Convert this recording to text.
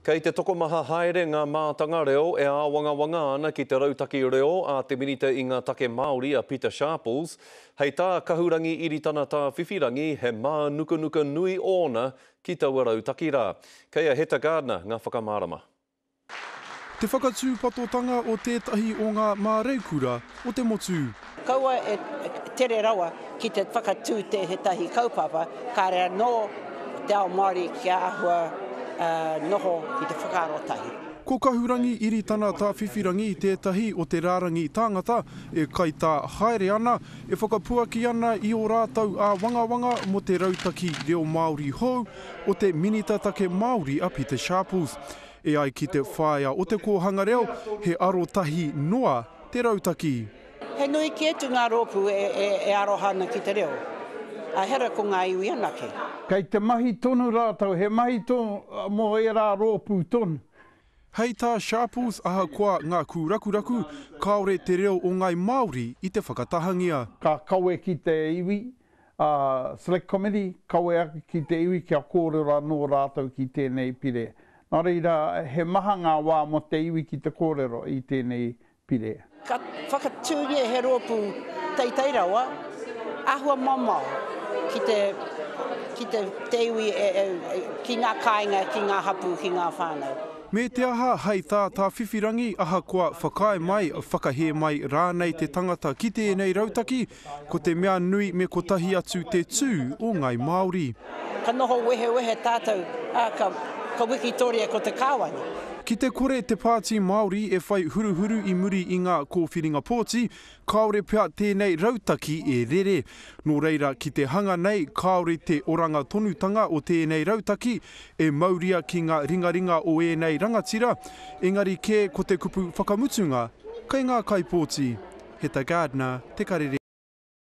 Kei te tokomaha haere ngā mātanga reo e āwangawanga ana ki te rautaki reo a te minita i ngā take Māori a Peter Sharples. Hei tā kahurangi iritana tā whiwhirangi he mā nuka nui ōna ki taua rautaki rā. Kei a Heta Gardner ngā whakamārama. Te whakatūpatotanga o tētahi o ngā māreikura o te motu. Kaua e tere rawa ki te whakatū te he tahi kaupapa, ka rea no te ao Māori ki ahua noho ki te whakarotahi. Ko kahurangi iritana tā whiwhirangi tētahi o te rārangi tāngata e kai tā haere ana e whakapuaki ana i o rātau a wangawanga mo te rautaki reo Māori hou o te minita take Māori a Peter Sharples. E ai ki te whāia o te kohanga reo he arotahi noa te rautaki. He nui ki etu ngā rōpu e arohana ki te reo. A hera ko ngā iwi anake. Kei te mahi tonu rātau, he mahi tonu mo e rā rōpū tonu. Hei tā Sharples aha kua ngā kūrakuraku, kaore te reo o ngai Māori i te whakatahangia. Ka kaue ki te iwi, Select Committee, kaue aki ki te iwi kia kōrero no rātau ki tēnei pire. Nā reira, he maha ngā wā mo te iwi ki te kōrero i tēnei pire. Ka whakatūria he rōpu teitei rawa, ahua mamau ki te iwi ki ngā kāinga, ki ngā hapu, ki ngā whānau. Me te aha hei tā whiwhirangi aha kua whakae mai, whakahe mai rānei te tangata ki tēnei rautaki, ko te mea nui me kotahi atu te tū o ngai Māori. Ka noho wehe tātou, ka wikitoria ko te kāwani. Ki te kore te pāti Māori e whai huruhuru i muri i ngā kōwhiringa pōti, kaore pia tēnei rautaki e rere. Nō reira ki te hanga nei, kaore te oranga tonutanga o tēnei rautaki e mauria ki ngā ringaringa o ēnei rangatira, engari kē ko te kupu whakamutunga, kei ngā kaipōti. Heta Gardner, Te Karere.